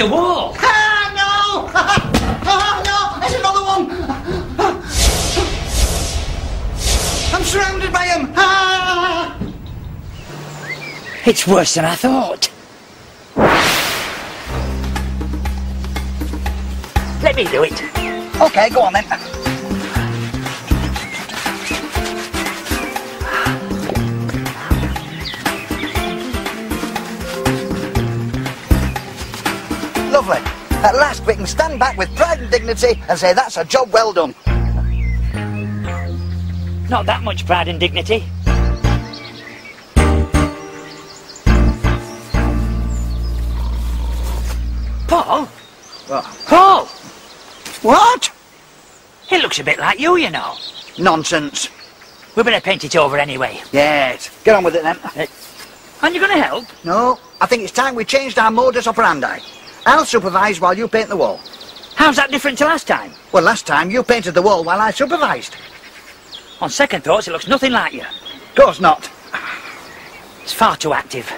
the wall. Ah, no! Oh, no! There's another one! I'm surrounded by them! Ah! It's worse than I thought. Let me do it. OK, go on then. Lovely. At last we can stand back with pride and dignity and say that's a job well done. Not that much pride and dignity. Paul? What? Paul! What? It looks a bit like you know. Nonsense. We better paint it over anyway. Yes. Get on with it then. Aren't you going to help? No, I think it's time we changed our modus operandi. I'll supervise while you paint the wall. How's that different to last time? Well, last time you painted the wall while I supervised. On second thoughts, it looks nothing like you. Of course not. It's far too active.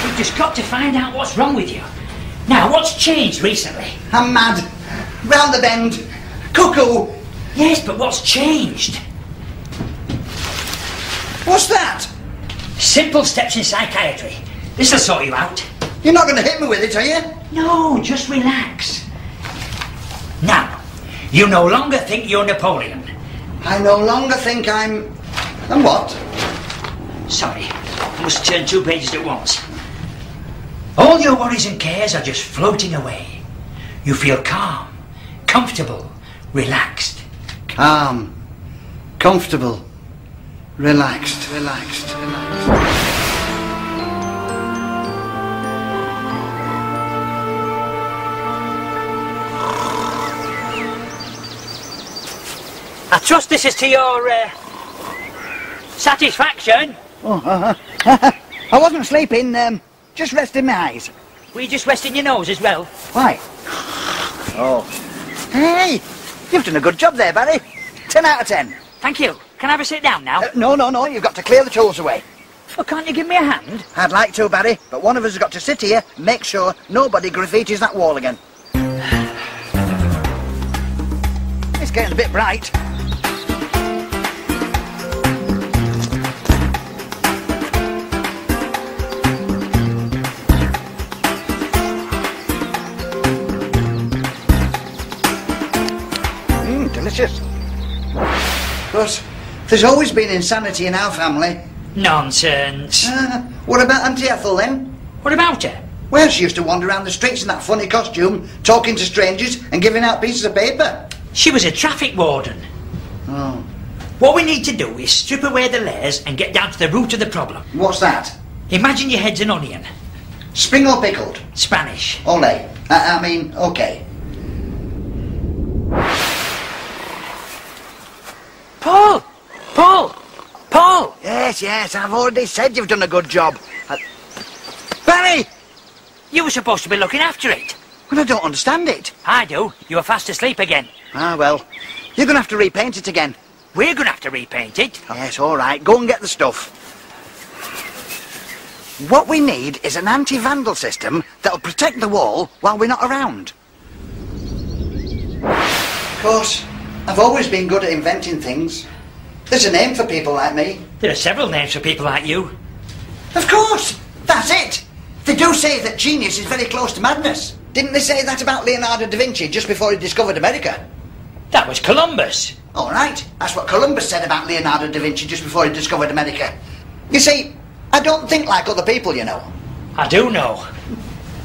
We've just got to find out what's wrong with you. Now, what's changed recently? I'm mad. Round the bend. Cuckoo. Yes, but what's changed? What's that? Simple steps in psychiatry. This'll sort you out. You're not going to hit me with it, are you? No, just relax. Now, you no longer think you're Napoleon. I no longer think I'm what? Sorry, I must turn 2 pages at once. All your worries and cares are just floating away. You feel calm, comfortable, relaxed. Calm, comfortable, relaxed. I trust this is to your satisfaction. Oh, I wasn't sleeping, just resting my eyes. Were you just resting your nose as well? Why? Oh. Hey, you've done a good job there, Barry. 10 out of 10. Thank you. Can I have a sit down now? No, you've got to clear the tools away. Well, can't you give me a hand? I'd like to, Barry, but one of us has got to sit here and make sure nobody graffitis that wall again. It's getting a bit bright. Delicious. But there's always been insanity in our family. Nonsense. What about Auntie Ethel then? What about her? Well, she used to wander around the streets in that funny costume, talking to strangers and giving out pieces of paper. She was a traffic warden. Oh. What we need to do is strip away the layers and get down to the root of the problem. What's that? Imagine your head's an onion. Spring or pickled? Spanish. Ole. I mean, okay. Paul! Paul! Paul! Yes, I've already said you've done a good job. Barry! You were supposed to be looking after it. Well, I don't understand it. I do. You were fast asleep again. Ah, well, you're going to have to repaint it again. We're going to have to repaint it. Yes, all right. Go and get the stuff. What we need is an anti-vandal system that'll protect the wall while we're not around. Of course, I've always been good at inventing things. There's a name for people like me. There are several names for people like you. Of course! That's it! They do say that genius is very close to madness. Didn't they say that about Leonardo da Vinci just before he discovered America? That was Columbus. All right, that's what Columbus said about Leonardo da Vinci just before he discovered America. You see, I don't think like other people, you know. I do know.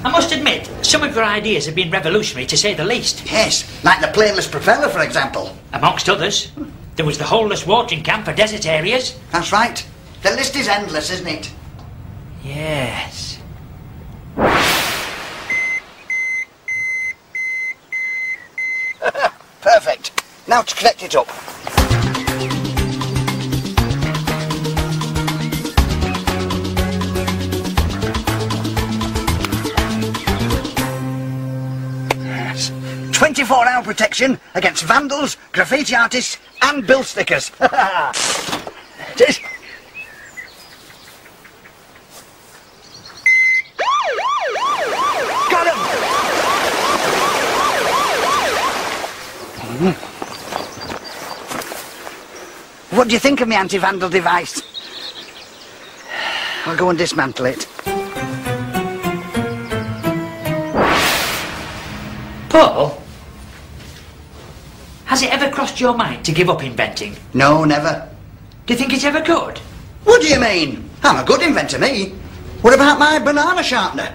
I must admit, some of your ideas have been revolutionary, to say the least. Yes, like the planeless propeller, for example. Amongst others, there was the holeless watering camp for desert areas. That's right. The list is endless, isn't it? Yes. Perfect. Now to connect it up. Yes. 24 our protection against vandals, graffiti artists and bill stickers. It is. Got him! What do you think of my anti-vandal device? I'll go and dismantle it. Paul, has it ever crossed your mind to give up inventing? No, never. Do you think it ever could? What do you mean? I'm a good inventor, me. What about my banana sharpener?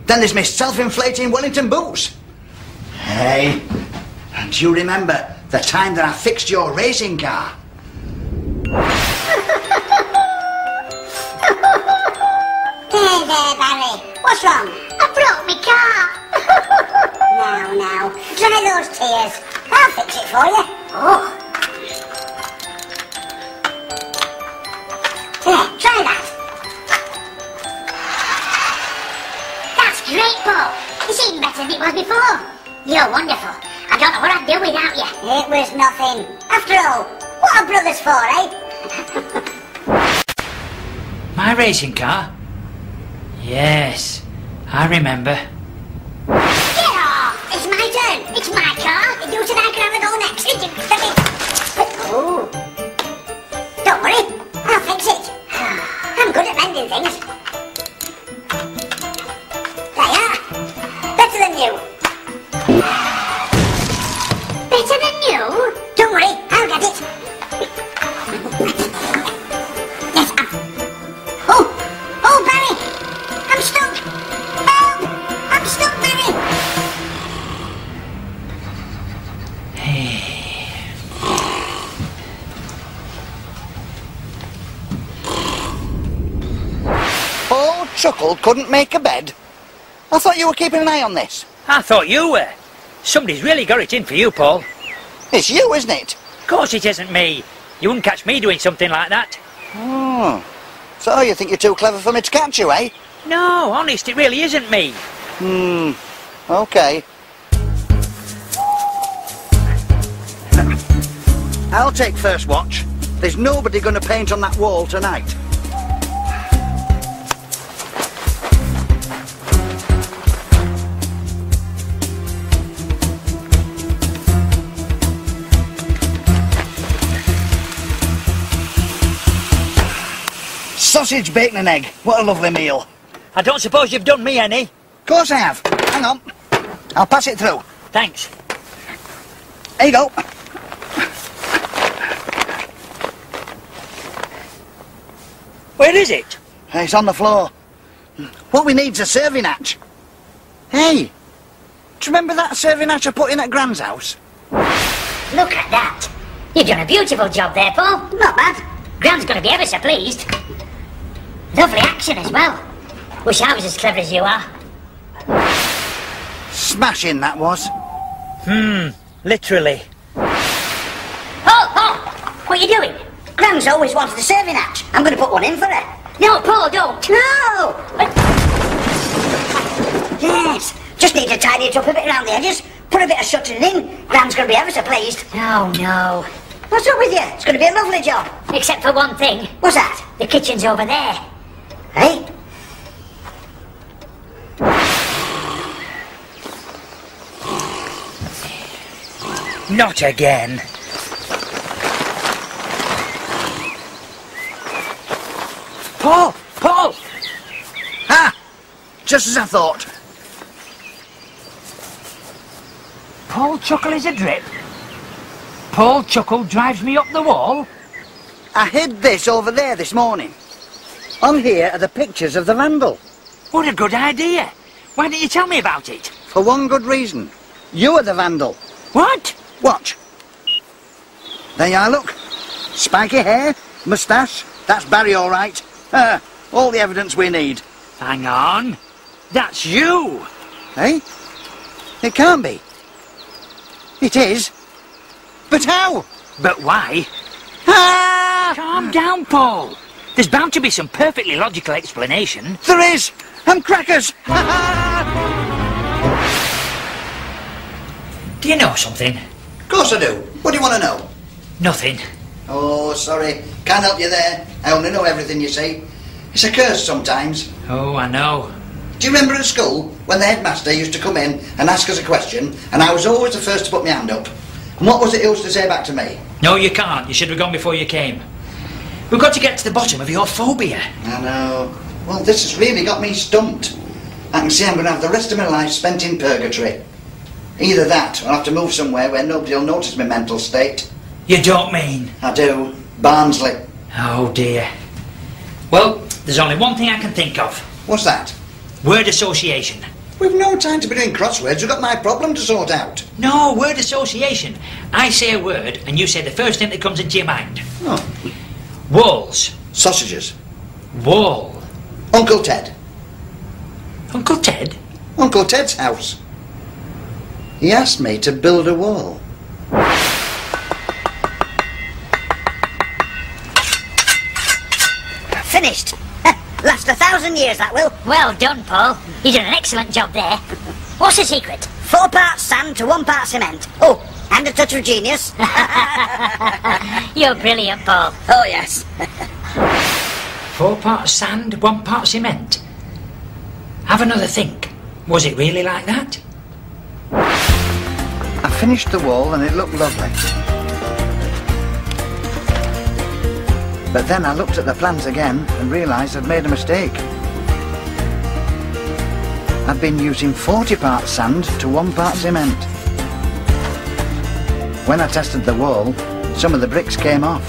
Then there's my self-inflating Wellington boots. Hey, do you remember the time that I fixed your racing car? There, Barry. What's wrong? I broke my car. Now, dry those tears. I'll fix it for you. Oh. There, try that. That's great, Paul. It's even better than it was before. You're wonderful. I don't know what I'd do without you. It was nothing. After all, what are brothers for, eh? My racing car? Yes, I remember. Get off! It's my turn. It's my car. You said I could have it all next. Oh. Don't worry. I'll fix it. I'm good at mending things. There you are. Better than you. Better than you? Don't worry. I'll get it. Yes, Oh, Barry! I'm stuck! Help! I'm stuck, Barry! Paul Chuckle couldn't make a bed? I thought you were keeping an eye on this. I thought you were. Somebody's really got it in for you, Paul. It's you, isn't it? Of course it isn't me. You wouldn't catch me doing something like that. Oh. So you think you're too clever for me to catch you, eh? No, honest, it really isn't me. Okay. I'll take first watch. There's nobody going to paint on that wall tonight. Sausage, bacon and egg. What a lovely meal. I don't suppose you've done me any? Of course I have. Hang on. I'll pass it through. Thanks. There you go. Where is it? It's on the floor. What we need's a serving hatch. Hey, do you remember that serving hatch I put in at Gran's house? Look at that. You've done a beautiful job there, Paul. Not bad. Gran's going to be ever so pleased. Lovely action as well. Wish I was as clever as you are. Smashing, that was. Literally. Paul! What are you doing? Gran's always wanted a serving hatch. I'm going to put one in for her. No, Paul, don't. No! Yes. Just need to tidy it up a bit around the edges. Put a bit of shuttering in. Gran's going to be ever so pleased. Oh, no. What's up with you? It's going to be a lovely job. Except for one thing. What's that? The kitchen's over there. Hey? Not again. Paul! Paul! Ah! Just as I thought. Paul Chuckle is a drip. Paul Chuckle drives me up the wall. I hid this over there this morning. On here are the pictures of the vandal. What a good idea. Why didn't you tell me about it? For one good reason. You are the vandal. What? Watch. There you are, look. Spiky hair, moustache. That's Barry, all right. All the evidence we need. Hang on. That's you. Eh? It can't be. It is. But how? But why? Ah! Calm down, Paul. There's bound to be some perfectly logical explanation. There is. I'm crackers. Do you know something? Of course I do. What do you want to know? Nothing. Oh, sorry. Can't help you there. I only know everything, you see. It's a curse sometimes. Oh, I know. Do you remember at school when the headmaster used to come in and ask us a question and I was always the first to put my hand up? And what was it he used to say back to me? No, you can't. You should have gone before you came. We've got to get to the bottom of your phobia. I know. Well, this has really got me stumped. I can see I'm going to have the rest of my life spent in purgatory. Either that, or I'll have to move somewhere where nobody will notice my mental state. You don't mean? I do. Barnsley. Oh, dear. Well, there's only one thing I can think of. What's that? Word association. We've no time to be doing crosswords. We've got my problem to sort out. No, word association. I say a word, and you say the first thing that comes into your mind. Oh. Walls. Sausages. Wall. Uncle Ted. Uncle Ted? Uncle Ted's house. He asked me to build a wall. Finished. Last 1,000 years, that will. Well done, Paul. You did an excellent job there. What's the secret? 4 parts sand to 1 part cement. Oh, and a touch of genius. You're brilliant, Paul. Oh, yes. 4 parts sand, 1 part cement. Have another think. Was it really like that? I finished the wall and it looked lovely. But then I looked at the plans again and realised I'd made a mistake. I'd been using 40 parts sand to 1 part cement. When I tested the wall, some of the bricks came off.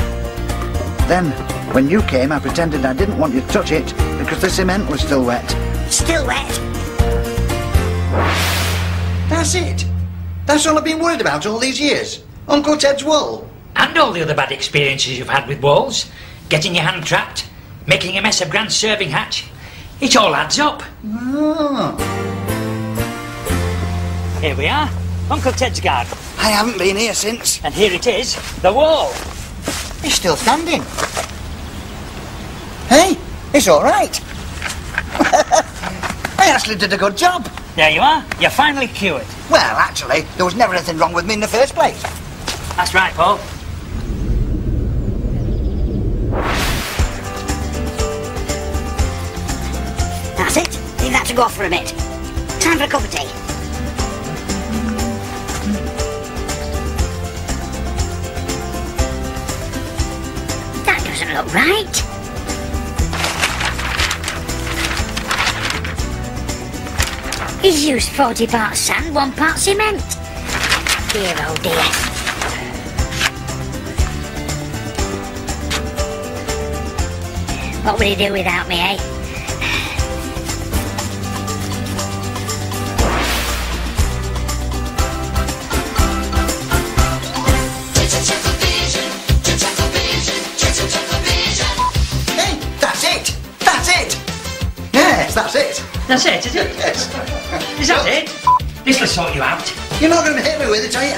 Then, when you came, I pretended I didn't want you to touch it because the cement was still wet. Still wet? That's it. That's all I've been worried about all these years. Uncle Ted's wall. And all the other bad experiences you've had with walls. Getting your hand trapped, making a mess of Grant's serving hatch. It all adds up. Oh. Here we are, Uncle Ted's garden. I haven't been here since. And here it is, the wall. It's still standing. Hey, it's all right. I actually did a good job. There you are, you're finally cured. Well, actually, there was never anything wrong with me in the first place. That's right, Paul. That's it. Leave that to go off for a bit. Time for a cup of tea. That doesn't look right. He's used 40 parts sand, 1 part cement. Dear, oh dear. What would he do without me, eh? Hey, that's it. That's it. Yes, that's it. That's it, is it? Yes. Is that it? This will sort you out. You're not going to hit me with it, are you?